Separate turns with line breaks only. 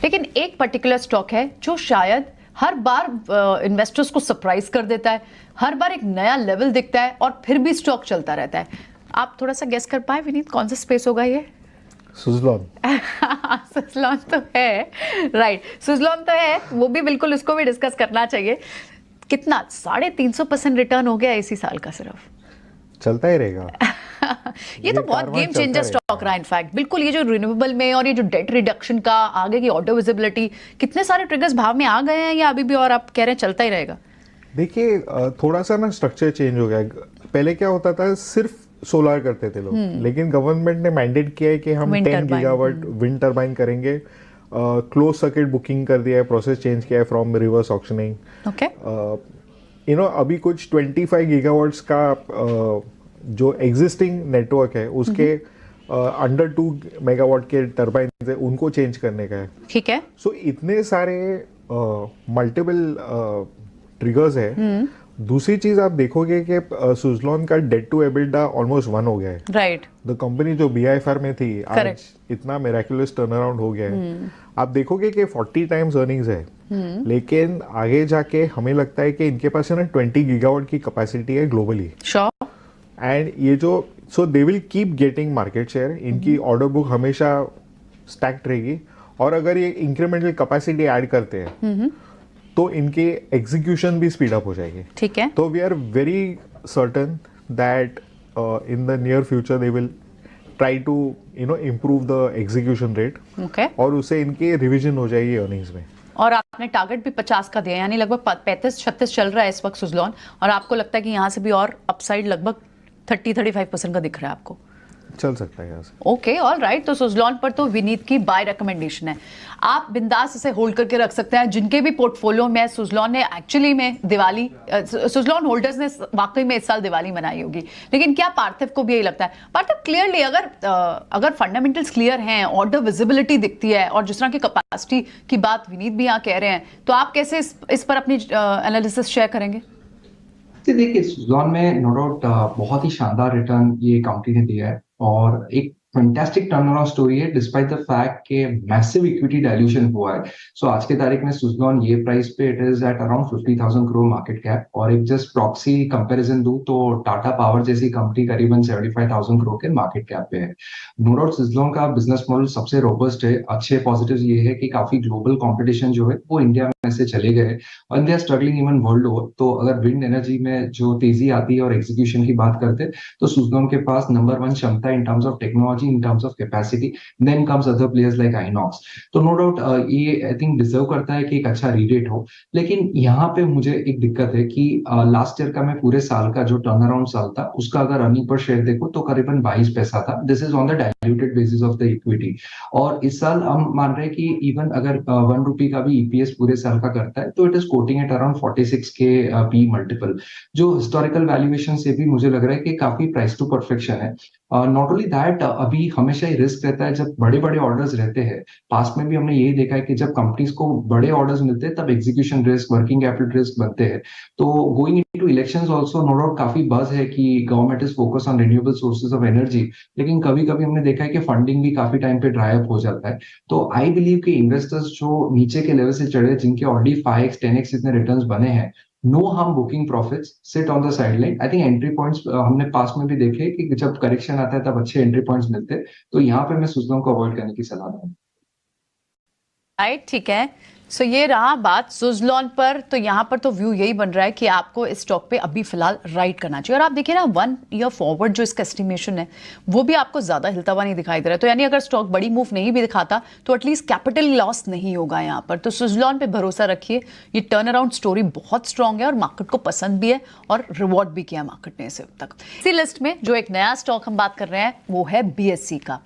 लेकिन एक particular stock है जो शायद हर बार इन्वेस्टर्स को सरप्राइज कर देता है, हर बार एक नया लेवल दिखता है और फिर भी स्टॉक चलता रहता है। आप थोड़ा सा गेस कर पाए विनीत, कौन सा स्पेस होगा ये?
सुज़लॉन।
सुज़लॉन तो है, राइट, सुज़लॉन तो है, वो भी बिल्कुल, उसको भी डिस्कस करना चाहिए। कितना 350% रिटर्न हो गया इसी साल का सिर्फ।
चलता ही रहेगा।
ये तो बहुत गेम चेंजर स्टॉक रहा इनफैक्ट, बिल्कुल। ये जो रिन्यूएबल में और ये जो डेट रिडक्शन का, आगे की ऑर्डर विजिबिलिटी, कितने सारे ट्रिगर्स भाव में आ गए हैं या अभी भी और आप कह रहे हैं चलता ही रहेगा?
देखिए थोड़ा सा ना स्ट्रक्चर चेंज हो गया। पहले क्या होता था, सिर्फ सोलर करते थे लोग, लेकिन गवर्नमेंट ने मैंडेट किया है कि हम 10 गीगावाट विंड टर्बाइन करेंगे। क्लोज सर्किट बुकिंग कर दिया है, प्रोसेस चेंज किया है फ्रॉम रिवर्स ऑक्शनिंग।
ओके,
अभी कुछ 25 गीगावाट्स का जो एग्जिस्टिंग नेटवर्क है उसके अंडर 2 मेगावाट के टर्बाइन है, उनको चेंज करने का है।
ठीक है।
सो इतने सारे मल्टीपल ट्रिगर्स है। दूसरी चीज आप देखोगे कि सुज़लॉन का डेट टू एबिटा ऑलमोस्ट 1 हो गया है।
राइट।
द कंपनी जो BIFR में थी, आज
Correct.
इतना मिराकुलस टर्न अराउंड हो गया है। आप देखोगे कि 40 टाइम्स अर्निंग्स है, लेकिन आगे जाके हमें लगता है कि इनके पास है ना 20 गीगावाट की कैपेसिटी है ग्लोबली।
श्योर।
एंड ये जो so they will keep getting market share. इनकी ऑर्डर बुक हमेशा स्टैक्ड रहेगी, और अगर ये इंक्रीमेंटल कैपेसिटी ऐड करते हैं तो इनके एग्जीक्यूशन भी स्पीड अप हो जाएगी।
ठीक है।
तो we are very certain that in the near future they will try to improve the execution rate.
Okay.
और उससे इनके रिविजन हो जाएगी अर्निंग्स में।
और आपने टारगेट भी 50 का दिया, यानी लगभग 35-36 चल रहा है इस वक्त सुज़लॉन, और आपको लगता है कि यहाँ से भी और अपसाइड लगभग 30-35% का दिख रहा है आपको?
चल सकता है यहाँ से।
Okay, all right. तो सुज़लॉन पर तो विनीत की बाय रिकमेंडेशन है, आप बिंदास इसे होल्ड करके रख सकते हैं। जिनके भी पोर्टफोलियो में सुज़लॉन ने एक्चुअली में दिवाली, सुज़लॉन होल्डर्स ने वाकई में इस साल दिवाली मनाई होगी, लेकिन क्या पार्थिव को भी यही लगता है? पार्थिव, क्लियरली अगर फंडामेंटल्स क्लियर हैं, ऑर्डर विजिबिलिटी दिखती है, और जिस तरह की कैपेसिटी की बात विनीत भी यहाँ कह रहे हैं, तो आप कैसे इस पर अपनी एनालिसिस शेयर करेंगे?
देखिए, सुज़लॉन में नो डाउट बहुत ही शानदार रिटर्न ये कंपनी ने दिया है, और एक फैंटास्टिक टर्न अराउंड स्टोरी है डिस्पाइट द फैक्ट कि मैसिव इक्विटी डाइल्यूशन हुआ है। सो आज के तारीख में सुज़लॉन ये प्राइस पे it is at around 50,000 crore market cap, और एक जस्ट प्रॉक्सी कंपैरिजन दूं तो टाटा पावर जैसी कंपनी करीबन 75,000 करोड़ के मार्केट कैप पे है। नो डाउट सुज़लॉन का बिजनेस मॉडल सबसे रोबस्ट है। अच्छे पॉजिटिव ये है कि काफी ग्लोबल कॉम्पिटिशन जो है वो इंडिया में से चले गए, और they are struggling even world over. तो अगर विंड एनर्जी में जो तेजी आती है और एग्जीक्यूशन की बात करते हैं, तो सुज़लॉन के पास नंबर 1 क्षमता in terms of technology, in terms of capacity, then comes other players like Inox. तो नो डाउट ये आई थिंक डिजर्व करता है कि एक अच्छा रीरेट हो। लेकिन यहाँ पे मुझे एक दिक्कत है कि लास्ट ईयर का मैं पूरे साल का जो टर्न अराउंड साल था उसका अगर अर्निंग पर शेयर देखो तो करीबन 22 पैसा था। This is on the diluted basis of the equity. और इस साल हम मान रहे हैं कि इवन अगर 1 रुपी का भी EPS पूरे साल का करता है तो it is coating at around 46 के P मल्टीपल, जो हिस्टोरिकल वैल्यूएशन से भी मुझे लग रहा है कि काफी प्राइस टू परफेक्शन है। नॉट ओनली दैट, अभी हमेशा ही रिस्क रहता है जब बड़े बड़े ऑर्डर्स रहते हैं। पास्ट में भी हमने यही देखा है कि जब कंपनीज को बड़े ऑर्डर्स मिलते हैं तब execution risk, working capital risk बनते हैं। तो going into elections also no doubt काफी बज है कि government is focus on renewable sources of energy, लेकिन कभी कभी हमने देखा है कि फंडिंग भी काफी टाइम पे ड्राई अप हो जाता है। तो आई बिलीव कि इन्वेस्टर्स जो नीचे के लेवल से चढ़े, जिनके ऑलरेडी 5x 10x इतने रिटर्न्स बने हैं, नो हम booking profits, sit on the sideline. I think entry points हमने पास में भी देखे कि जब करेक्शन आता है तब अच्छे एंट्री पॉइंट्स मिलते हैं। तो यहाँ पे मैं सुज़लॉन को अवॉइड करने की सलाह दूंगा।
राइट, ठीक है। सो ये रहा बात सुज़लॉन पर। तो यहाँ पर तो व्यू यही बन रहा है कि आपको इस स्टॉक पे अभी फिलहाल राइड करना चाहिए। और आप देखिए ना, 1 ईयर फॉरवर्ड जो इसका एस्टिमेशन है वो भी आपको ज्यादा हिलता हुआ नहीं दिखाई दे रहा है। तो यानी अगर स्टॉक बड़ी मूव नहीं भी दिखाता तो एटलीस्ट कैपिटल लॉस नहीं होगा यहाँ पर। तो सुज़लॉन पे भरोसा रखिए, ये टर्न अराउंड स्टोरी बहुत स्ट्रांग है और मार्केट को पसंद भी है और रिवॉर्ड भी किया मार्केट ने इसे अब तक। इसी लिस्ट में जो एक नया स्टॉक हम बात कर रहे हैं वो है BSE का।